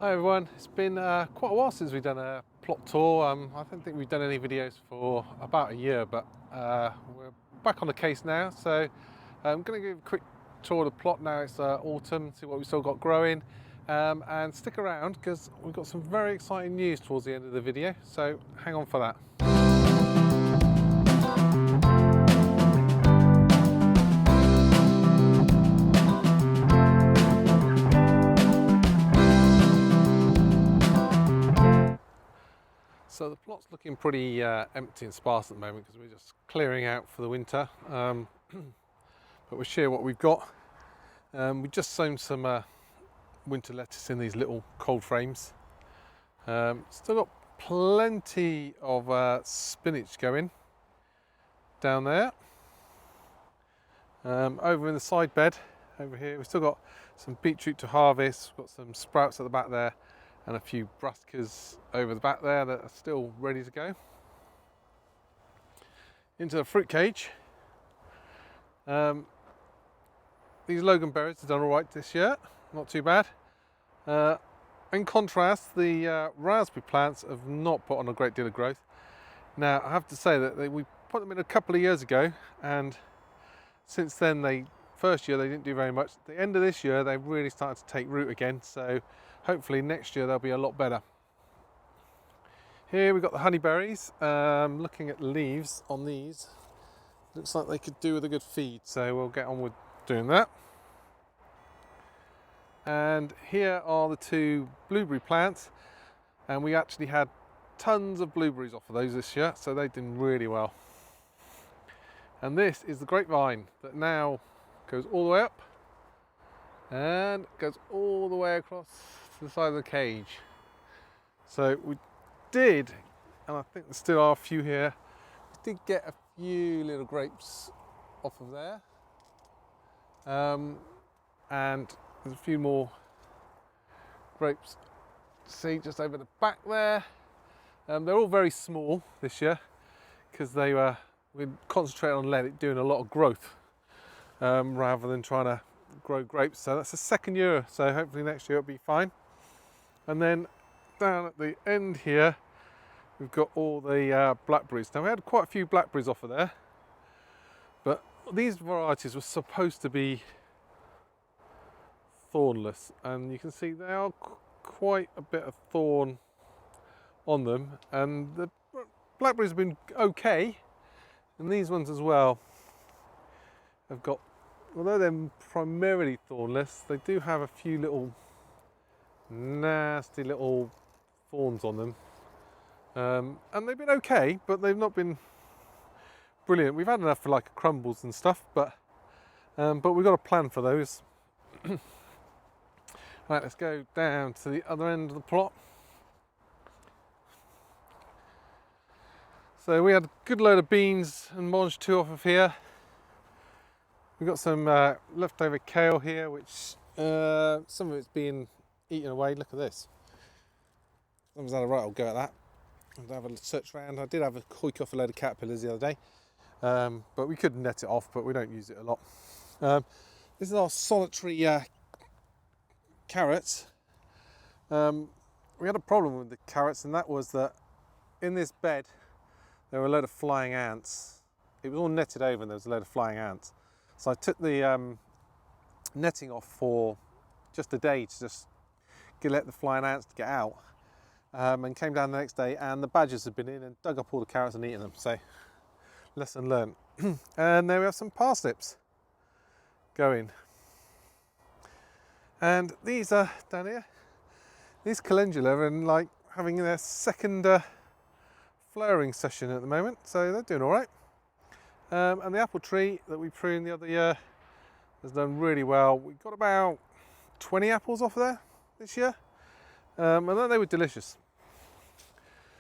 Hi everyone, it's been quite a while since we've done a plot tour. I don't think we've done any videos for about a year, but we're back on the case now. So I'm going to give a quick tour of the plot now. It's autumn, see what we've still got growing, and stick around because we've got some very exciting news towards the end of the video. So hang on for that. So the plot's looking pretty empty and sparse at the moment because we're just clearing out for the winter, but we'll share what we've got. We've just sown some winter lettuce in these little cold frames. Still got plenty of spinach going down there. Over in the side bed over here we've still got some beetroot to harvest. We've got some sprouts at the back there and a few brassicas over the back there that are still ready to go. Into the fruit cage. These loganberries have done all right this year, not too bad. In contrast, the raspberry plants have not put on a great deal of growth. Now, I have to say that we put them in a couple of years ago, and since then, first year they didn't do very much. At the end of this year, they really started to take root again, so hopefully next year they'll be a lot better. Here we've got the honeyberries. Looking at the leaves on these, looks like they could do with a good feed, so we'll get on with doing that. And here are the two blueberry plants, and we actually had tons of blueberries off of those this year, so they did really well. And this is the grapevine that now goes all the way up and goes all the way across to the side of the cage. So we did, and I think there still are a few here, we did get a few little grapes off of there, and there's a few more grapes, see, just over the back there. They're all very small this year because we concentrated on doing a lot of growth rather than trying to grow grapes. So that's the second year, so hopefully next year it'll be fine. And then down at the end here we've got all the blackberries. Now we had quite a few blackberries off of there, but these varieties were supposed to be thornless, and you can see there are quite a bit of thorn on them, and the blackberries have been okay, and these ones as well have got, although they're primarily thornless, they do have a few little nasty little thorns on them, and they've been okay, but they've not been brilliant. We've had enough for like crumbles and stuff, but we've got a plan for those. Right, let's go down to the other end of the plot. So we had a good load of beans and mange tout off of here. We've got some leftover kale here, which some of it's being eaten away. Look at this. Someone's had a right old go at that. I'll have a search around. I did have a hoik off a load of caterpillars the other day, but we could net it off, but we don't use it a lot. This is our solitary carrots. We had a problem with the carrots, and that was that in this bed there were a load of flying ants. It was all netted over and there was a load of flying ants. So I took the netting off for just a day to just let the flying ants get out, and came down the next day and the badgers had been in and dug up all the carrots and eaten them. So lesson learned. And there we have some parsnips going. And these are down here. These calendula are like having their second flowering session at the moment, so they're doing all right. And the apple tree that we pruned the other year has done really well. We got about 20 apples off of there this year, and then they were delicious.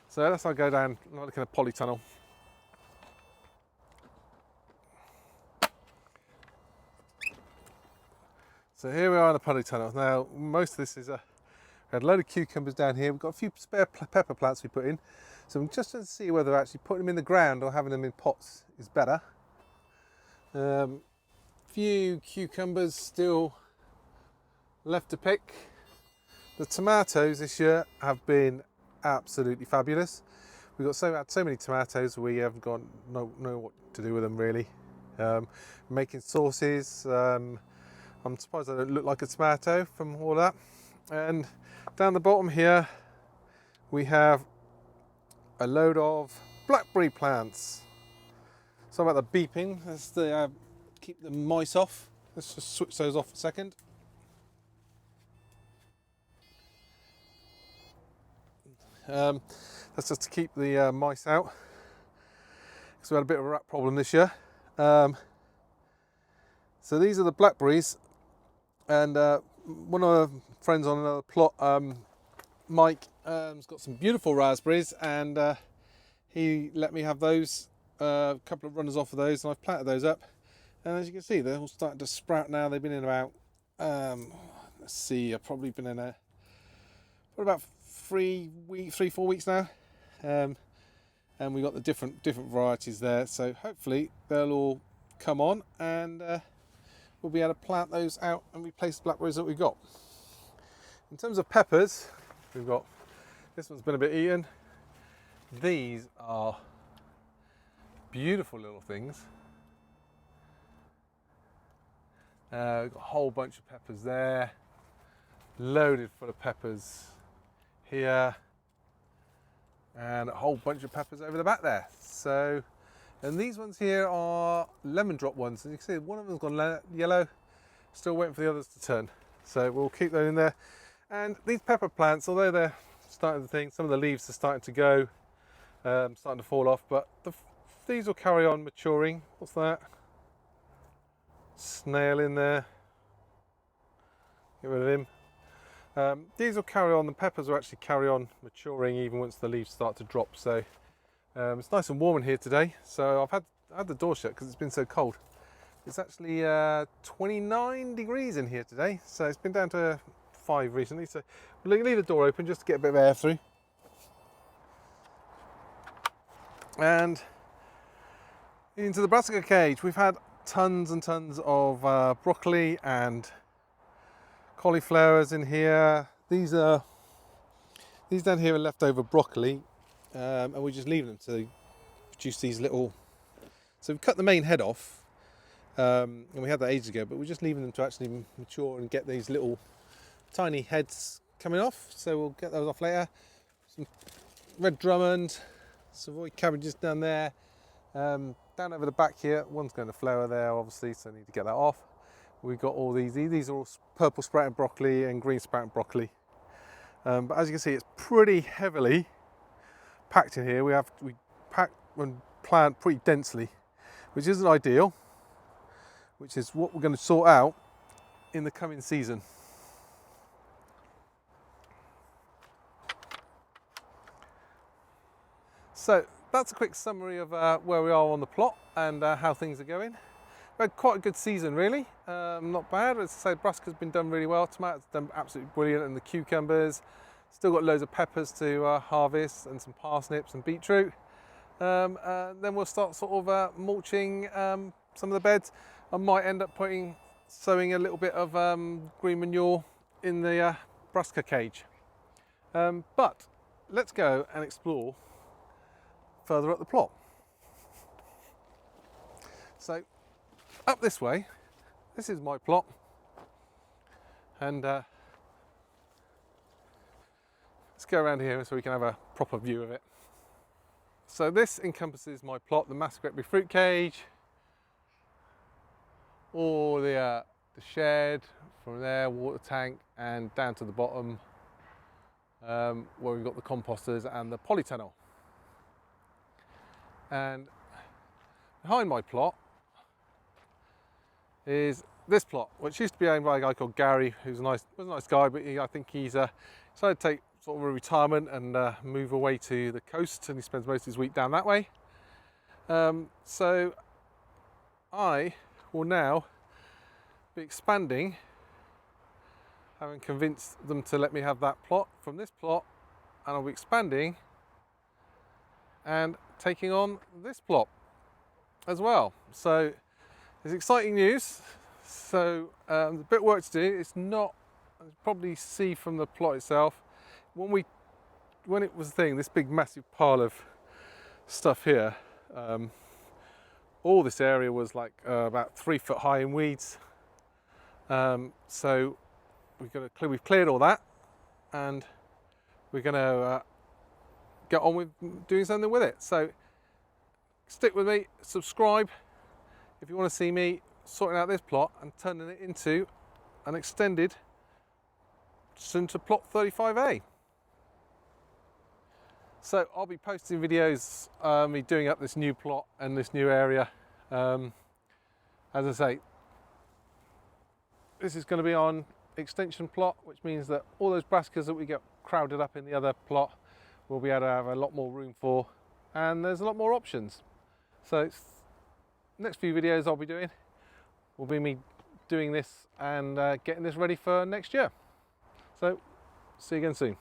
So let's go down and look at a polytunnel. So here we are in the polytunnel. Now most of this is we had a load of cucumbers down here. We've got a few spare pepper plants we put in. So I'm just to see whether actually putting them in the ground or having them in pots is better. Few cucumbers still left to pick. The tomatoes this year have been absolutely fabulous. We've had so many tomatoes, we haven't got know what to do with them really. Making sauces. I'm surprised I don't look like a tomato from all that. And down the bottom here, we have a load of blackberry plants. Sorry about the beeping. Let's keep the mice off. Let's just switch those off a second. That's just to keep the mice out, because we had a bit of a rat problem this year. So these are the blackberries, and one of our friends on another plot, Mike, has got some beautiful raspberries, and he let me have those, a couple of runners off of those, and I've planted those up. And as you can see, they're all starting to sprout now. They've been in about, let's see, I've probably been in there for about 3-4 weeks now. And we've got the different varieties there. So hopefully they'll all come on, and we'll be able to plant those out and replace the blackberries that we've got. In terms of peppers, we've got, this one's been a bit eaten. These are beautiful little things. We've got a whole bunch of peppers there, loaded full of peppers here, and a whole bunch of peppers over the back there. So, and these ones here are lemon drop ones, and you can see one of them's gone yellow, still waiting for the others to turn. So we'll keep those in there. And these pepper plants, although they're starting to think, some of the leaves are starting to go, starting to fall off, but these will carry on maturing. What's that? Snail in there. Get rid of him. These will carry on, the peppers will actually carry on maturing even once the leaves start to drop. So it's nice and warm in here today. So I've had the door shut because it's been so cold. It's actually 29 degrees in here today. So it's been down to 5 recently. So we'll leave the door open just to get a bit of air through. And into the brassica cage. We've had tons and tons of broccoli and cauliflowers in here. These down here are leftover broccoli, and we just leave them to produce these little. So we've cut the main head off, and we had that ages ago, but we're just leaving them to actually mature and get these little tiny heads coming off. So we'll get those off later. Some red Drummond, Savoy cabbages down there. Down over the back here, one's going to flower there obviously, so I need to get that off. We've got all these are all purple sprouting broccoli and green sprouting broccoli. But as you can see, it's pretty heavily packed in here. We pack and plant pretty densely, which isn't ideal, which is what we're going to sort out in the coming season. So that's a quick summary of where we are on the plot and how things are going. We had quite a good season really, not bad. As I say, brassica's been done really well, tomatoes done absolutely brilliant, and the cucumbers. Still got loads of peppers to harvest, and some parsnips and beetroot. Then we'll start sort of mulching some of the beds. I might end up sowing a little bit of green manure in the brassica cage. But let's go and explore further up the plot. So up this way, this is my plot, and let's go around here so we can have a proper view of it. So this encompasses my plot, the Massaguetbury fruit cage, or the shed, from there, water tank, and down to the bottom where we've got the composters and the polytunnel. And behind my plot is this plot, which used to be owned by a guy called Gary, who's was a nice guy, but I think he's decided to take sort of a retirement and move away to the coast, and he spends most of his week down that way. So I will now be expanding, having convinced them to let me have that plot from this plot, and I'll be expanding and taking on this plot as well. So it's exciting news. So a bit of work to do. It's not as you probably see from the plot itself, when it was a thing, this big massive pile of stuff here, all this area was like about 3 foot high in weeds. So we've cleared all that, and we're going to get on with doing something with it. So stick with me, subscribe if you want to see me sorting out this plot and turning it into an extended soon to plot 35A. So I'll be posting videos, me doing up this new plot and this new area. As I say, this is going to be on extension plot, which means that all those brassicas that we get crowded up in the other plot, we'll be able to have a lot more room for, and there's a lot more options. So next few videos I'll be doing will be me doing this and getting this ready for next year. So see you again soon.